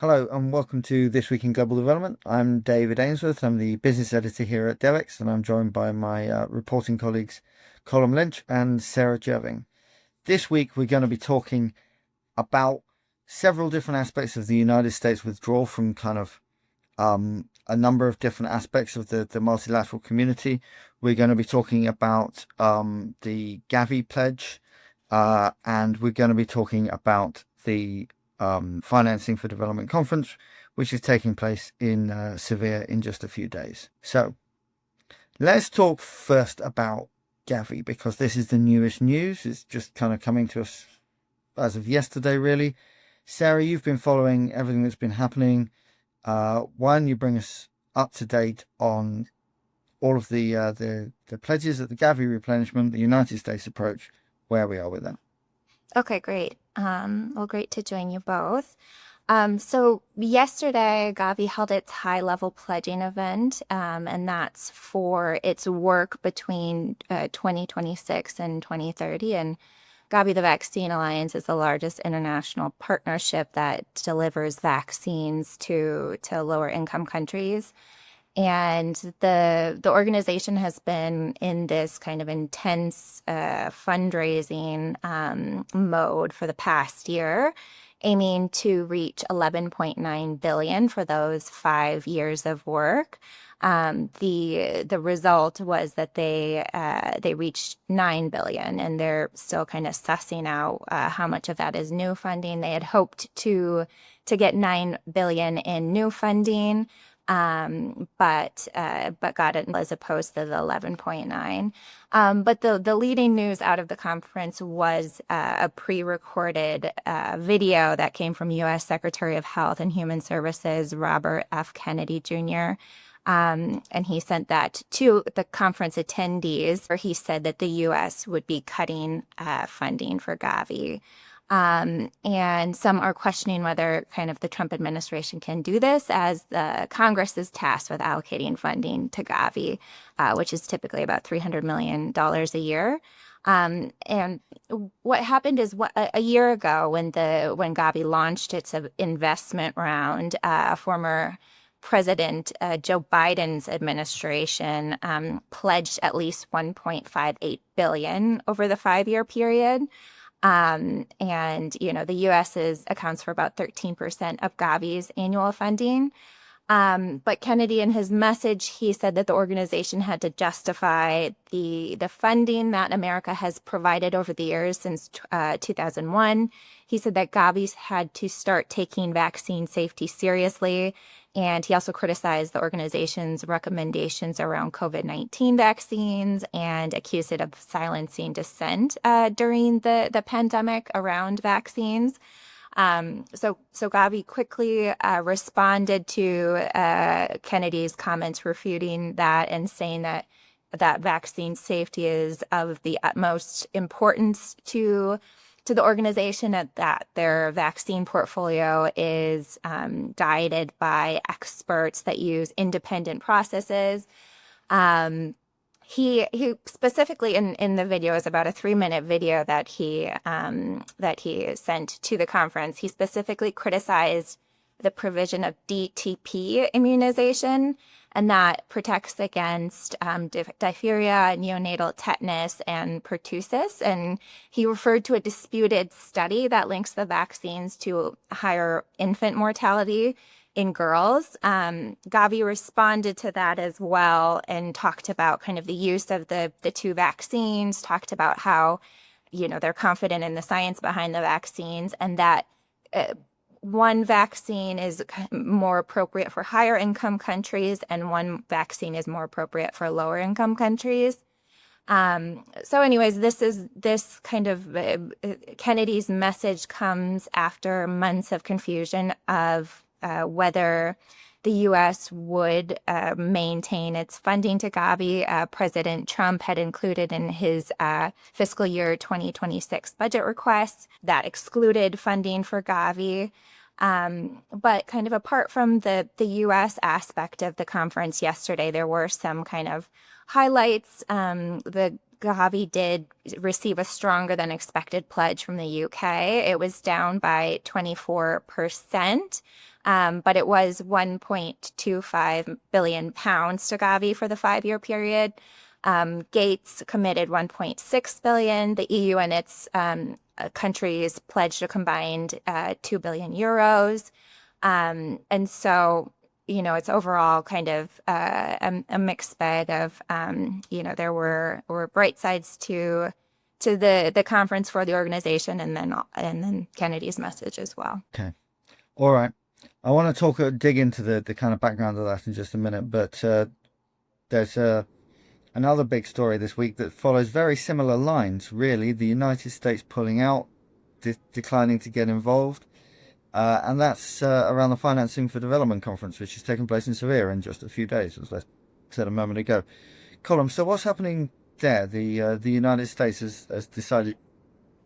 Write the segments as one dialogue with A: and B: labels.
A: Hello and welcome to This Week in Global Development. I'm David Ainsworth. I'm the business editor here at Devex, and I'm joined by my reporting colleagues Colin Lynch and Sarah Jerving. This week we're going to be talking about several different aspects of the United States withdrawal from a number of different aspects of the multilateral community. We're going to be talking about the Gavi pledge, and we're going to be talking about the Financing for Development conference, which is taking place in Seville in just a few days. So let's talk first about Gavi because this is the newest news. It's just kind of coming to us as of yesterday, really. Sarah, you've been following everything that's been happening. Why don't you bring us up to date on all of the pledges at the Gavi replenishment, the United States approach, where we are with that?
B: Okay, great. Well, great to join you both. So yesterday, Gavi held its high-level pledging event, and that's for its work between 2026 and 2030. And Gavi, the Vaccine Alliance, is the largest international partnership that delivers vaccines to lower-income countries. And the organization has been in this kind of intense fundraising mode for the past year, aiming to reach 11.9 billion for those 5 years of work. The result was that they reached 9 billion, and they're still kind of sussing out how much of that is new funding. They had hoped to get 9 billion in new funding, but got it as opposed to the 11.9. But the leading news out of the conference was a pre-recorded video that came from U.S. Secretary of Health and Human Services Robert F. Kennedy Jr. And he sent that to the conference attendees, where he said that the U.S. would be cutting funding for Gavi. And some are questioning whether kind of the Trump administration can do this, as the Congress is tasked with allocating funding to Gavi, which is typically about $300 million a year. And what happened is a year ago when Gavi launched its investment round, former President Joe Biden's administration pledged at least 1.58 billion over the 5 year period. And the U.S. accounts for about 13% of Gavi's annual funding. But Kennedy, in his message, he said that the organization had to justify the funding that America has provided over the years since 2001. He said that Gavi's had to start taking vaccine safety seriously. And he also criticized the organization's recommendations around COVID-19 vaccines and accused it of silencing dissent during the pandemic around vaccines. So Gavi quickly responded to Kennedy's comments, refuting that and saying that vaccine safety is of the utmost importance to the organization, and that their vaccine portfolio is guided by experts that use independent processes. Um, he specifically in the video, is about a 3 minute video that he sent to the conference. He specifically criticized the provision of DTP immunization, and that protects against diphtheria, neonatal tetanus, and pertussis. And he referred to a disputed study that links the vaccines to higher infant mortality in girls. Gavi responded to that as well and talked about kind of the use of the two vaccines, talked about how, they're confident in the science behind the vaccines, and that one vaccine is more appropriate for higher income countries and one vaccine is more appropriate for lower income countries. So anyways, this kind of Kennedy's message comes after months of confusion of whether the U.S. would maintain its funding to Gavi. President Trump had included in his fiscal year 2026 budget requests that excluded funding for Gavi. But kind of apart from the U.S. aspect of the conference yesterday, there were some kind of highlights. The Gavi did receive a stronger than expected pledge from the UK. It was down by 24%, But it was 1.25 billion pounds to Gavi for the 5-year period. Gates committed 1.6 billion. The EU and its countries pledged a combined 2 billion euros. And so, it's overall kind of a mixed bag of, there were bright sides to the conference for the organization, and then Kennedy's message as well.
A: Okay. All right. I want to dig into the kind of background of that in just a minute, but there's another big story this week that follows very similar lines, really. The United States pulling out, declining to get involved. And that's around the Financing for Development conference, which is taking place in Seville in just a few days, as I said a moment ago. Colm, so what's happening there? The United States has decided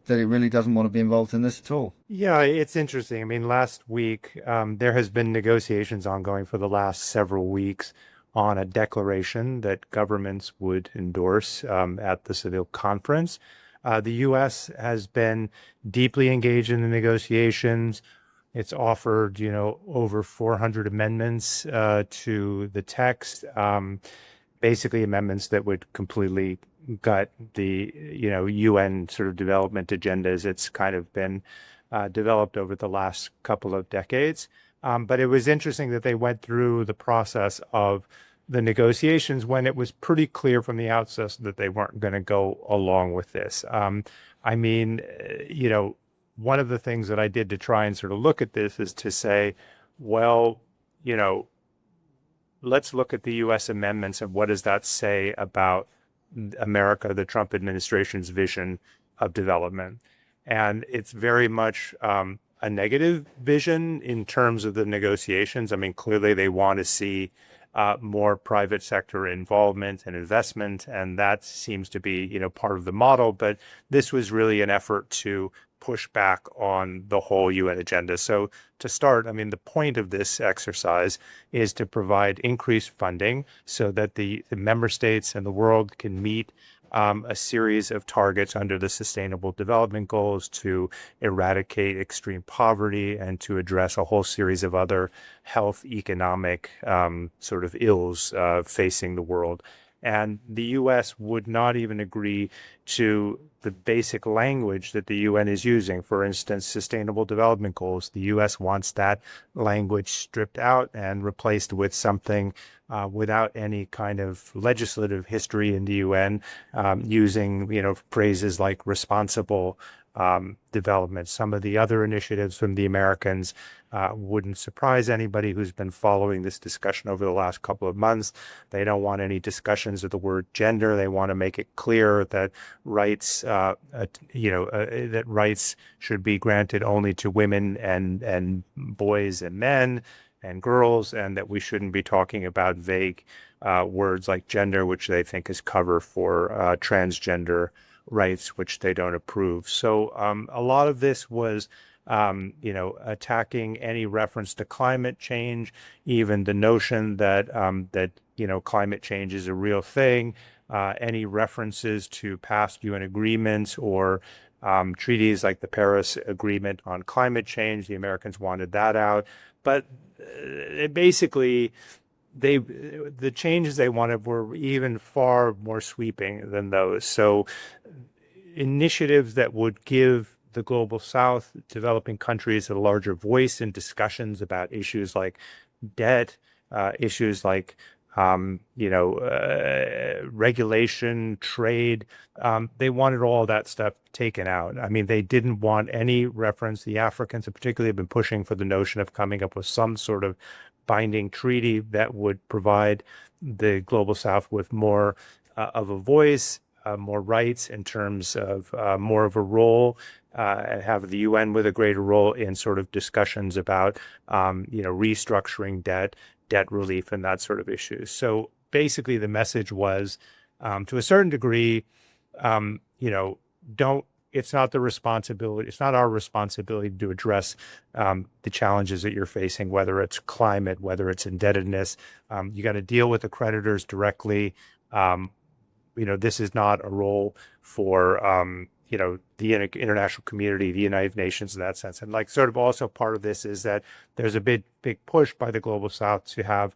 A: that it really doesn't want to be involved in this at all.
C: Yeah, it's interesting. I mean, last week, there has been negotiations ongoing for the last several weeks on a declaration that governments would endorse at the Seville conference. The U.S. has been deeply engaged in the negotiations. It's offered, over 400 amendments to the text, basically amendments that would completely gut the, UN sort of development agenda as it's kind of been developed over the last couple of decades. But it was interesting that they went through the process of the negotiations when it was pretty clear from the outset that they weren't going to go along with this. I mean, one of the things that I did to try and sort of look at this is to say, well, let's look at the U.S. amendments and what does that say about America, the Trump administration's vision of development. And it's very much a negative vision in terms of the negotiations. I mean, clearly they want to see more private sector involvement and investment, and that seems to be, part of the model. But this was really an effort to push back on the whole UN agenda. So to start, I mean, the point of this exercise is to provide increased funding so that the member states and the world can meet a series of targets under the Sustainable Development Goals to eradicate extreme poverty and to address a whole series of other health, economic sort of ills facing the world. And the U.S. would not even agree to the basic language that the UN is using. For instance, Sustainable Development Goals. The U.S. wants that language stripped out and replaced with something without any kind of legislative history in the UN, using, phrases like responsible development. Some of the other initiatives from the Americans wouldn't surprise anybody who's been following this discussion over the last couple of months. They don't want any discussions of the word gender. They want to make it clear that rights, that rights should be granted only to women and boys and men and girls, and that we shouldn't be talking about vague words like gender, which they think is cover for transgender rights, which they don't approve. So a lot of this was, attacking any reference to climate change, even the notion that climate change is a real thing, any references to past UN agreements or treaties like the Paris Agreement on climate change. The Americans wanted that out, but basically, the changes they wanted were even far more sweeping than those. So initiatives that would give the global south, developing countries, a larger voice in discussions about issues like debt, issues like regulation, trade. They wanted all that stuff taken out. I mean, they didn't want any reference. The Africans in particular have been pushing for the notion of coming up with some sort of binding treaty that would provide the global south with more of a voice, more rights in terms of more of a role, and have the UN with a greater role in sort of discussions about, restructuring debt relief and that sort of issues. So basically the message was, to a certain degree, it's not our responsibility to address the challenges that you're facing, whether it's climate, whether it's indebtedness. You got to deal with the creditors directly. This is not a role for, the international community, the United Nations in that sense. And like sort of also part of this is that there's a big push by the global South to have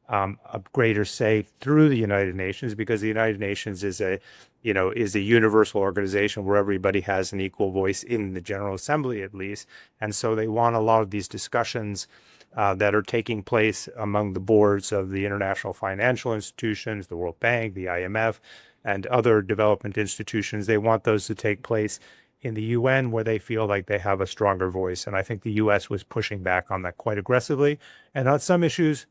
C: a greater say through the United Nations, because the United Nations is a universal organization where everybody has an equal voice in the General Assembly, at least. And so they want a lot of these discussions that are taking place among the boards of the international financial institutions, the World Bank, the IMF, and other development institutions. They want those to take place in the UN, where they feel like they have a stronger voice. And I think the US was pushing back on that quite aggressively. And on some issues,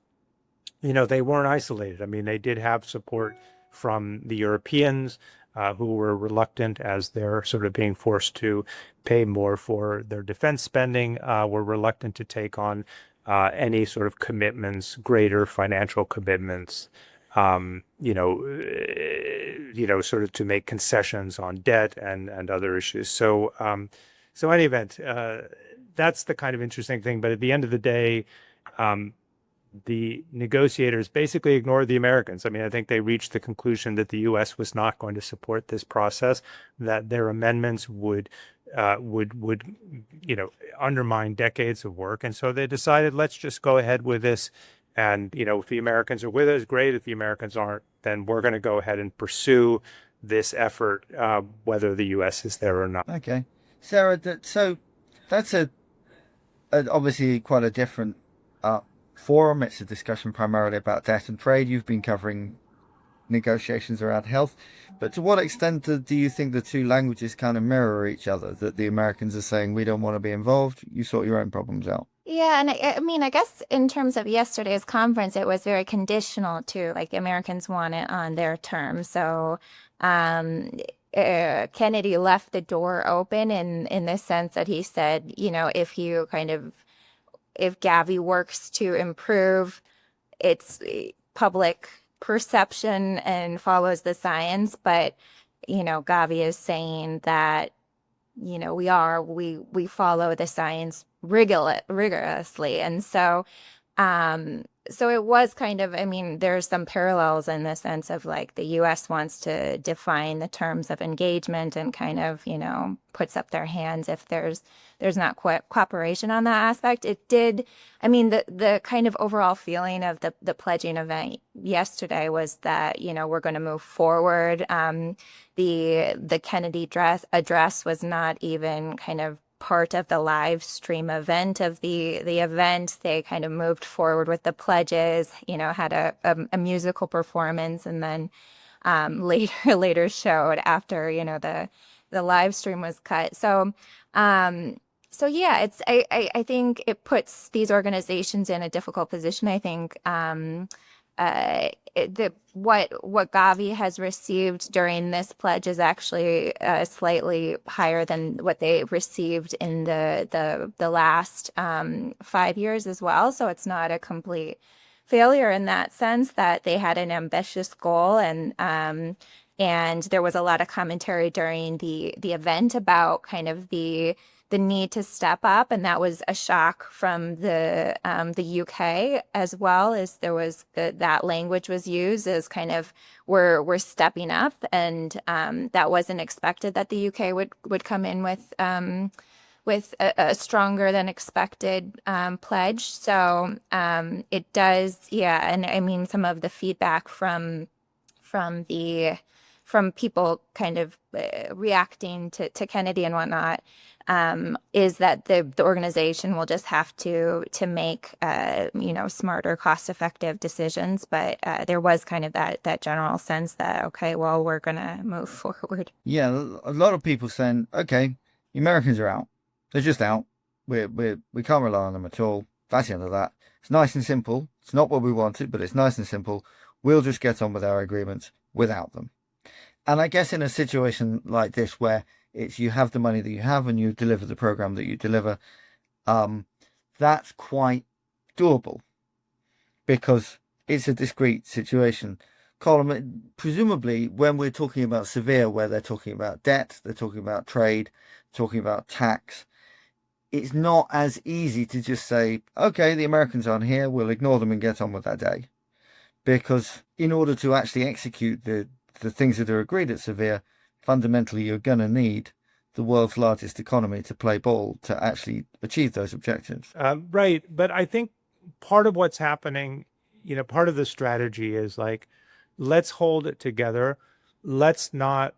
C: they weren't isolated. I mean, they did have support from the Europeans, who were reluctant, as they're sort of being forced to pay more for their defense spending, were reluctant to take on any sort of commitments, greater financial commitments, sort of to make concessions on debt and other issues. So, in any event, that's the kind of interesting thing. But at the end of the day, the negotiators basically ignored the Americans. I mean, I think they reached the conclusion that the U.S. was not going to support this process, that their amendments would undermine decades of work. And so they decided, let's just go ahead with this. And, if the Americans are with us, great. If the Americans aren't, then we're going to go ahead and pursue this effort, whether the U.S. is there or not.
A: Okay. Sarah, so that's obviously quite a different forum. It's a discussion primarily about debt and trade. You've been covering negotiations around health, but to what extent do you think the two languages kind of mirror each other, that the Americans are saying we don't want to be involved, you sort your own problems out?
B: Yeah, and I mean, I guess in terms of yesterday's conference, it was very conditional to, like, Americans want it on their terms. So Kennedy left the door open in the sense that he said, if Gavi works to improve its public perception and follows the science, but Gavi is saying that we follow the science rigorously, and so it was kind of, I mean, there's some parallels in the sense of, like, the U.S. wants to define the terms of engagement and kind of, puts up their hands if there's not cooperation on that aspect. It did, I mean, the kind of overall feeling of the pledging event yesterday was that, we're going to move forward. The Kennedy address was not even kind of part of the live stream event of the event. They kind of moved forward with the pledges, had a musical performance, and then later showed after the live stream was cut. So yeah, I think it puts these organizations in a difficult position. I think what Gavi has received during this pledge is actually slightly higher than what they received in the last 5 years as well. So it's not a complete failure in that sense, that they had an ambitious goal, and there was a lot of commentary during the event about kind of the need to step up, and that was a shock from the UK as well, as there was that language was used as kind of we're stepping up, and that wasn't expected, that the UK would come in with a stronger than expected pledge. So it does, yeah, and I mean, some of the feedback from people kind of reacting to Kennedy and whatnot, is that the organization will just have to make smarter, cost-effective decisions. But there was kind of that general sense that, okay, well, we're gonna move forward.
A: Yeah, a lot of people saying, okay, the Americans are out. They're just out. We can't rely on them at all. That's the end of that. It's nice and simple. It's not what we wanted, but it's nice and simple. We'll just get on with our agreements without them. And I guess in a situation like this, where it's you have the money that you have and you deliver the program that you deliver, that's quite doable, because it's a discrete situation. Colin, presumably when we're talking about severe, where they're talking about debt, they're talking about trade, talking about tax, it's not as easy to just say, okay, the Americans aren't here, we'll ignore them and get on with that day. Because in order to actually execute the things that are agreed at severe, fundamentally you're going to need the world's largest economy to play ball to actually achieve those objectives.
C: Right. But I think part of what's happening, part of the strategy is like, let's hold it together. Let's not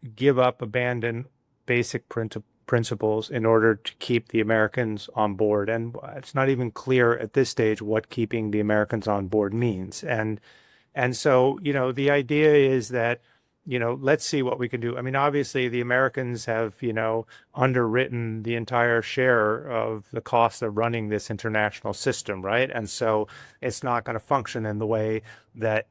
C: abandon basic principles in order to keep the Americans on board. And it's not even clear at this stage what keeping the Americans on board means. And so, the idea is that, let's see what we can do. I mean, obviously, the Americans have, underwritten the entire share of the cost of running this international system, right? And so it's not going to function in the way that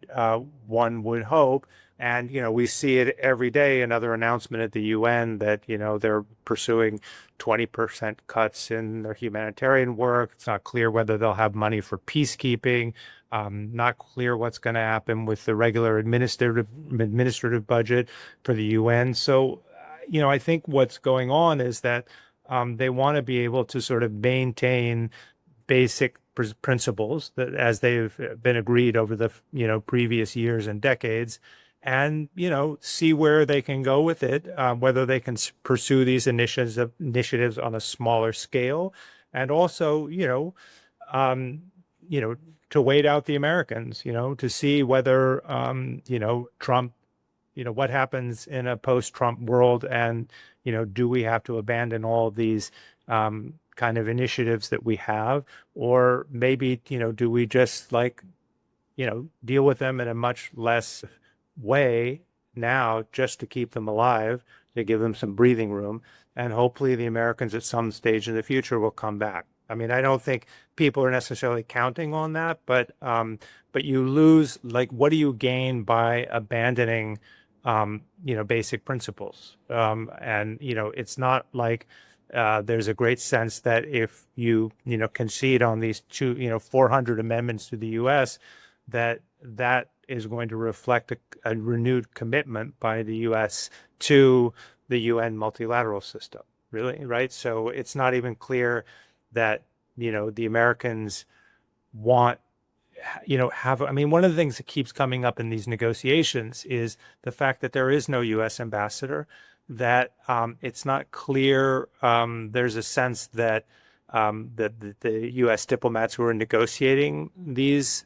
C: one would hope. And, we see it every day, another announcement at the UN that, they're pursuing 20% cuts in their humanitarian work. It's not clear whether they'll have money for peacekeeping. Not clear what's going to happen with the regular administrative budget for the UN. So, I think what's going on is that they want to be able to sort of maintain basic principles that as they've been agreed over the previous years and decades, and see where they can go with it, whether they can pursue these initiatives on a smaller scale, and also to wait out the Americans, to see whether Trump, what happens in a post-Trump world, and do we have to abandon all of these kind of initiatives that we have, or maybe do we just deal with them in a much less way now, just to keep them alive, to give them some breathing room, and hopefully the Americans at some stage in the future will come back. I mean, I don't think people are necessarily counting on that, but you lose, what do you gain by abandoning basic principles? And it's not like there's a great sense that if you concede on these 400 amendments to the U.S., that is going to reflect a renewed commitment by the U.S. to the UN multilateral system, really, right? So it's not even clear that, the Americans want, I mean, one of the things that keeps coming up in these negotiations is the fact that there is no U.S. ambassador, that it's not clear. There's a sense that the U.S. diplomats who are negotiating these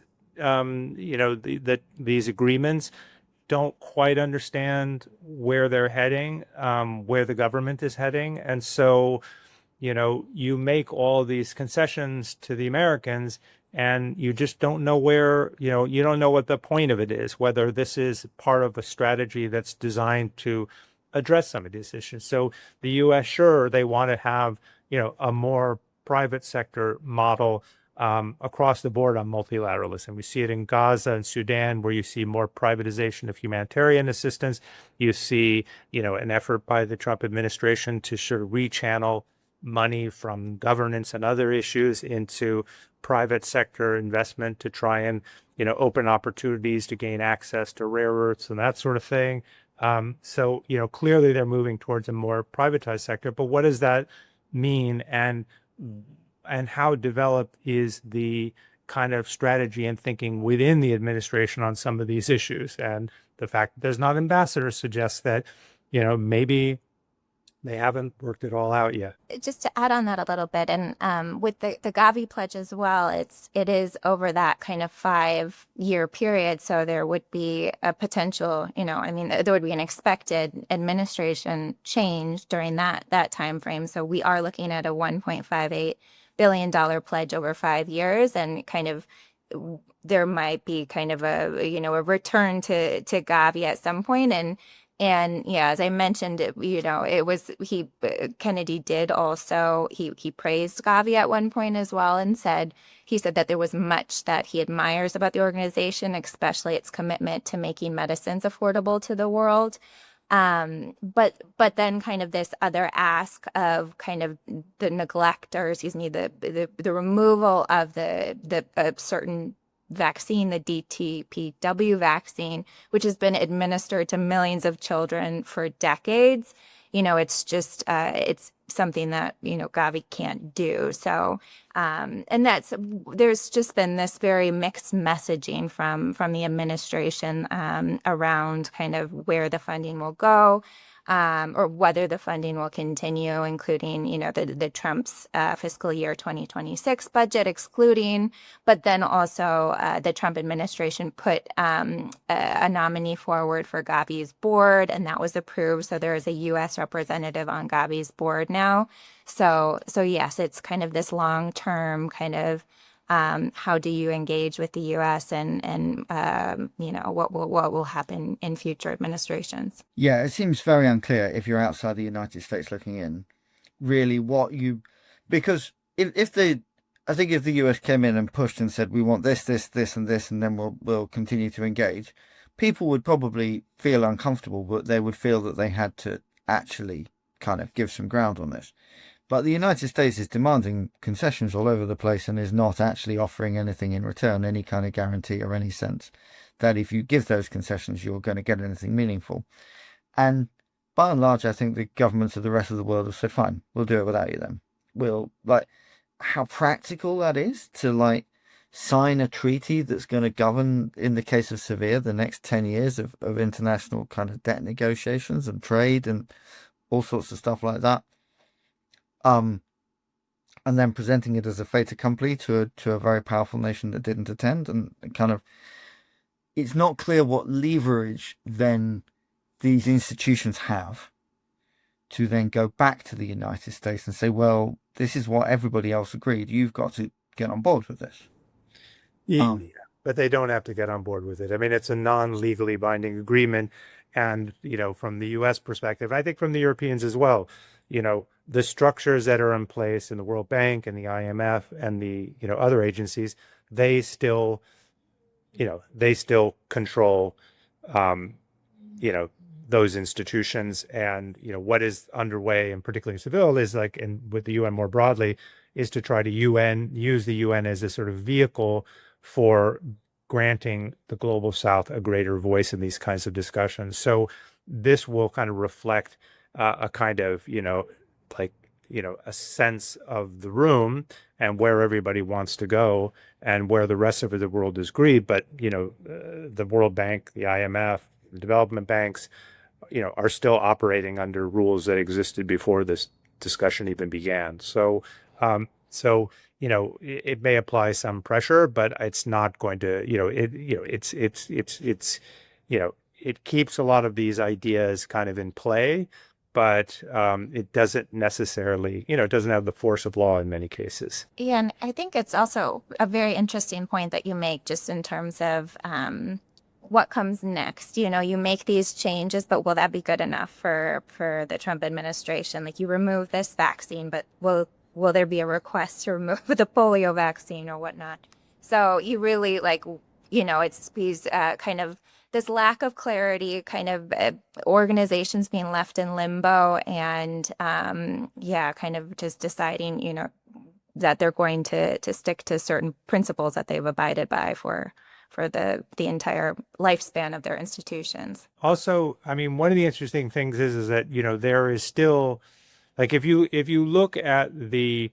C: these agreements don't quite understand where they're heading, where the government is heading. And so, you make all these concessions to the Americans, and you just don't know where, you don't know what the point of it is, whether this is part of a strategy that's designed to address some of these issues. So the U.S., sure, they want to have, a more private sector model across the board on multilateralism. We see it in Gaza and Sudan, where you see more privatization of humanitarian assistance. You see, an effort by the Trump administration to sort of rechannel money from governance and other issues into private sector investment to try and, open opportunities to gain access to rare earths and that sort of thing. So, clearly they're moving towards a more privatized sector. But what does that mean? And how developed is the kind of strategy and thinking within the administration on some of these issues? And the fact that there's not ambassadors suggests that, maybe they haven't worked it all out yet.
B: Just to add on that a little bit, and with the Gavi pledge as well, it is over that kind of 5-year period. So there would be a potential, there would be an expected administration change during that time frame. So we are looking at a $1.58 billion pledge over 5 years, and kind of there might be kind of a return to Gavi at some point. And yeah, as I mentioned, Kennedy did also, he praised Gavi at one point as well, and he said that there was much that he admires about the organization, especially its commitment to making medicines affordable to the world. But then kind of this other ask of kind of the neglect, or excuse me, the removal of the certain vaccine, the DTPW vaccine, which has been administered to millions of children for decades. It's just, it's something that, Gavi can't do. So And there's just been this very mixed messaging from the administration around kind of where the funding will go, or whether the funding will continue, including, the Trump's fiscal year 2026 budget excluding, but then also the Trump administration put a nominee forward for Gavi's board, and that was approved. So there is a U.S. representative on Gavi's board now. So yes, it's kind of this long-term kind of how do you engage with the U.S. and what will happen in future administrations.
A: Yeah, it seems very unclear if you're outside the United States looking in, really because I think if the US came in and pushed and said we want this, this, this, and this, and then we'll continue to engage, people would probably feel uncomfortable, but they would feel that they had to actually kind of give some ground on this. But the United States is demanding concessions all over the place and is not actually offering anything in return, any kind of guarantee or any sense that if you give those concessions, you're going to get anything meaningful. And by and large, I think the governments of the rest of the world have said, fine, we'll do it without you then. How practical that is to sign a treaty that's going to govern, in the case of Severe, the next 10 years of international kind of debt negotiations and trade and all sorts of stuff like that. And then presenting it as a fait accompli to a very powerful nation that didn't attend, and kind of, it's not clear what leverage then these institutions have to then go back to the United States and say, well, this is what everybody else agreed. You've got to get on board with this.
C: Yeah, but they don't have to get on board with it. I mean, it's a non-legally binding agreement. And, from the U.S. perspective, I think from the Europeans as well, the structures that are in place in the World Bank and the IMF and the, other agencies, they still control, those institutions. And, what is underway, and particularly in Seville, is with the UN more broadly, is to try to use the UN as a sort of vehicle for granting the global South a greater voice in these kinds of discussions. So this will kind of reflect a kind of, a sense of the room and where everybody wants to go and where the rest of the world is agreed. But, the World Bank, the IMF, the development banks, are still operating under rules that existed before this discussion even began. So, it may apply some pressure, but it's not going to, it keeps a lot of these ideas kind of in play, but it doesn't necessarily, it doesn't have the force of law in many cases.
B: Yeah, and I think it's also a very interesting point that you make just in terms of what comes next. You make these changes, but will that be good enough for the Trump administration? Like, you remove this vaccine, but will there be a request to remove the polio vaccine or whatnot? So you really it's these kind of this lack of clarity, kind of organizations being left in limbo, and kind of just deciding, that they're going to stick to certain principles that they've abided by for the entire lifespan of their institutions.
C: Also, I mean, one of the interesting things is that, there is still, if you look at the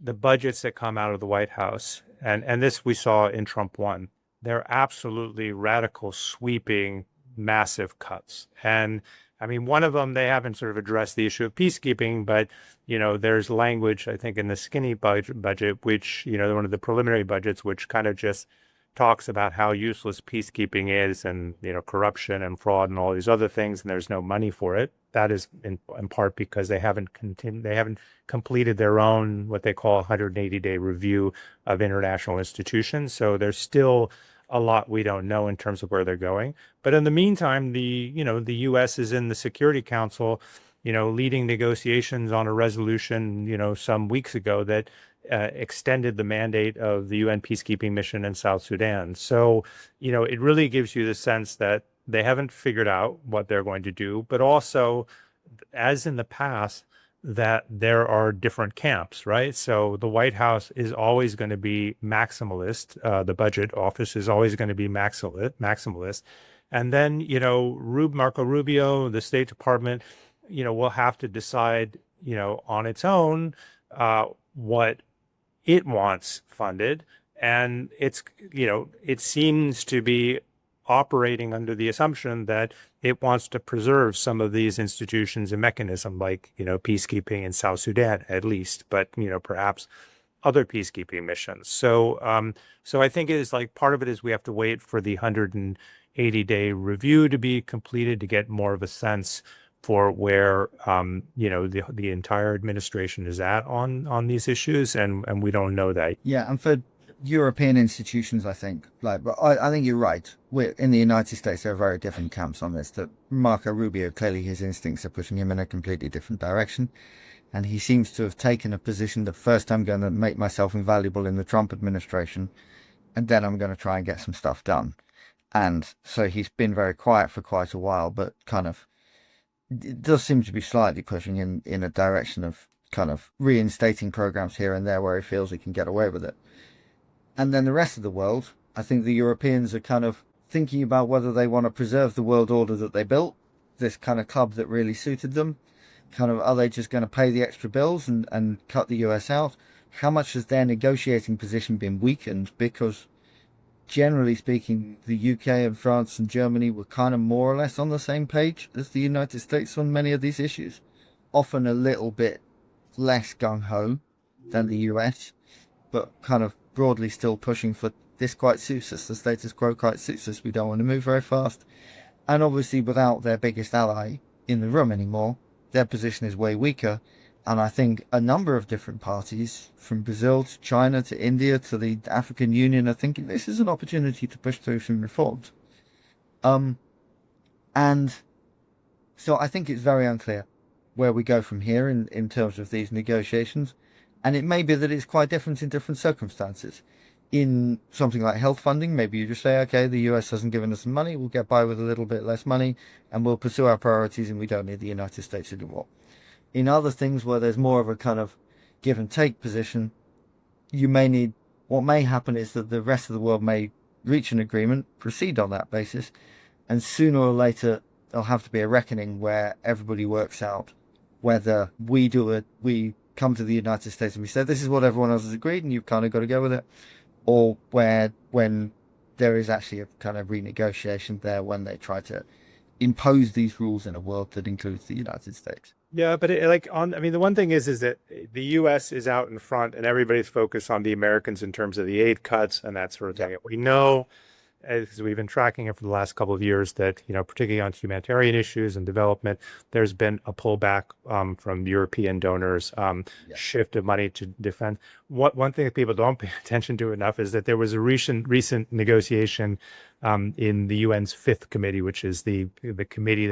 C: budgets that come out of the White House, and this we saw in Trump 1, they're absolutely radical, sweeping, massive cuts. And I mean, one of them, they haven't sort of addressed the issue of peacekeeping, but, there's language, I think, in the skinny budget, which, one of the preliminary budgets, which kind of just talks about how useless peacekeeping is, and, corruption and fraud and all these other things, and there's no money for it. That is in part because they haven't completed their own, what they call 180-day review of international institutions. So there's still a lot we don't know in terms of where they're going. But in the meantime, the U.S. is in the Security Council, leading negotiations on a resolution, some weeks ago that extended the mandate of the UN peacekeeping mission in South Sudan. So, it really gives you the sense that they haven't figured out what they're going to do, but also, as in the past, that there are different camps, right? So the White House is always going to be maximalist. The budget office is always going to be maximalist. And then, Marco Rubio, the State Department, will have to decide, on its own, what it wants funded. And it seems to be operating under the assumption that it wants to preserve some of these institutions and mechanisms, like, peacekeeping in South Sudan, at least, but, perhaps other peacekeeping missions. So I think it is like part of it is we have to wait for the 180-day review to be completed to get more of a sense for where, the entire administration is at on these issues. And we don't know that.
A: Yeah, and for European institutions, I think, but I think you're right. We're in the United States, there are very different camps on this. That Marco Rubio, clearly his instincts are pushing him in a completely different direction. And he seems to have taken a position that first I'm going to make myself invaluable in the Trump administration, and then I'm going to try and get some stuff done. And so he's been very quiet for quite a while, but kind of it does seem to be slightly pushing in a direction of kind of reinstating programs here and there where he feels he can get away with it. And then the rest of the world, I think the Europeans are kind of thinking about whether they want to preserve the world order that they built, this kind of club that really suited them. Kind of, are they just going to pay the extra bills and cut the US out? How much has their negotiating position been weakened? Because generally speaking, the UK and France and Germany were kind of more or less on the same page as the United States on many of these issues. Often a little bit less gung-ho than the US, but kind of broadly still pushing for this quite suits us, the status quo quite suits us, we don't want to move very fast. And obviously without their biggest ally in the room anymore, their position is way weaker. And I think a number of different parties, from Brazil to China to India to the African Union, are thinking this is an opportunity to push through some reforms. And so I think it's very unclear where we go from here in terms of these negotiations. And it may be that it's quite different in different circumstances. In something like health funding, maybe you just say, okay, the US hasn't given us some money, we'll get by with a little bit less money, and we'll pursue our priorities, and we don't need the United States anymore. In other things where there's more of a kind of give and take position, what may happen is that the rest of the world may reach an agreement, proceed on that basis, and sooner or later there'll have to be a reckoning where everybody works out whether we come to the United States and we say, this is what everyone else has agreed and you've kind of got to go with it. Or when there is actually a kind of renegotiation there when they try to impose these rules in a world that includes the United States.
C: Yeah, but the one thing is that the U.S. is out in front and everybody's focused on the Americans in terms of the aid cuts and that sort of thing. We know, as we've been tracking it for the last couple of years, that, particularly on humanitarian issues and development, there's been a pullback from European donors, shift of money to defend. One thing that people don't pay attention to enough is that there was a recent negotiation in the UN's fifth committee, which is the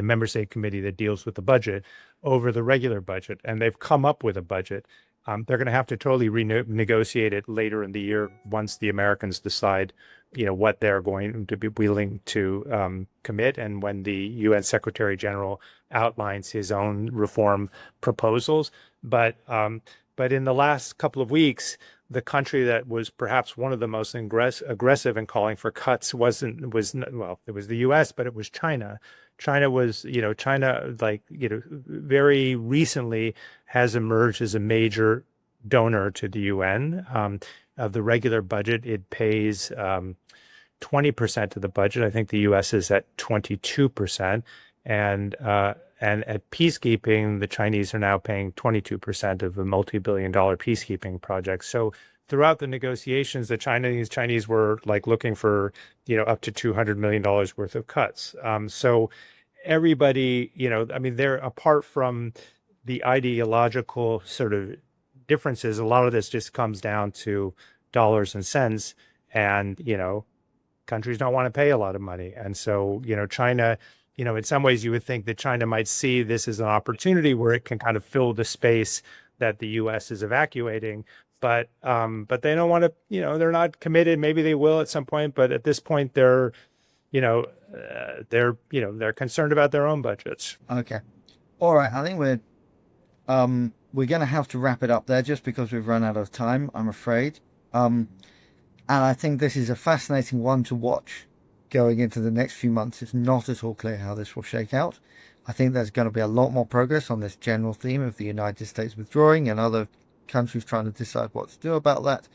C: member state committee that deals with the budget, over the regular budget, and they've come up with a budget. They're going to have to totally renegotiate it later in the year once the Americans decide, what they're going to be willing to commit, and when the UN Secretary General outlines his own reform proposals. But in the last couple of weeks, the country that was perhaps one of the most aggressive in calling for cuts it was the U.S., but it was China. China very recently has emerged as a major donor to the UN. Of the regular budget, it pays 20% of the budget. I think the U.S. is at 22%. And at peacekeeping, the Chinese are now paying 22% of a multi-billion-dollar peacekeeping project. So throughout the negotiations, the Chinese were looking for up to $200 million worth of cuts. So everybody, they're apart from the ideological sort of differences. A lot of this just comes down to dollars and cents, and countries don't want to pay a lot of money, and so China. In some ways, you would think that China might see this as an opportunity where it can kind of fill the space that the U.S. is evacuating. But they don't want to. They're not committed. Maybe they will at some point, but at this point, they're concerned about their own budgets.
A: Okay, all right. I think we're going to have to wrap it up there just because we've run out of time, I'm afraid. And I think this is a fascinating one to watch. Going into the next few months, it's not at all clear how this will shake out. I think there's going to be a lot more progress on this general theme of the United States withdrawing and other countries trying to decide what to do about that,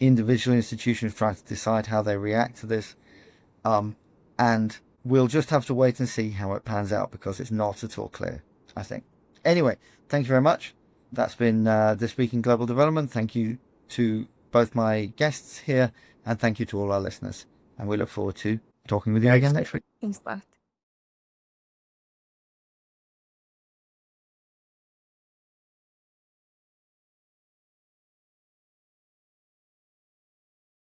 A: individual institutions trying to decide how they react to this. And we'll just have to wait and see how it pans out, because it's not at all clear, I think. Anyway, thank you very much. That's been This Week in Global Development. Thank you to both my guests here, and thank you to all our listeners. And we look forward to talking with you again next week.
B: Thanks, Beth.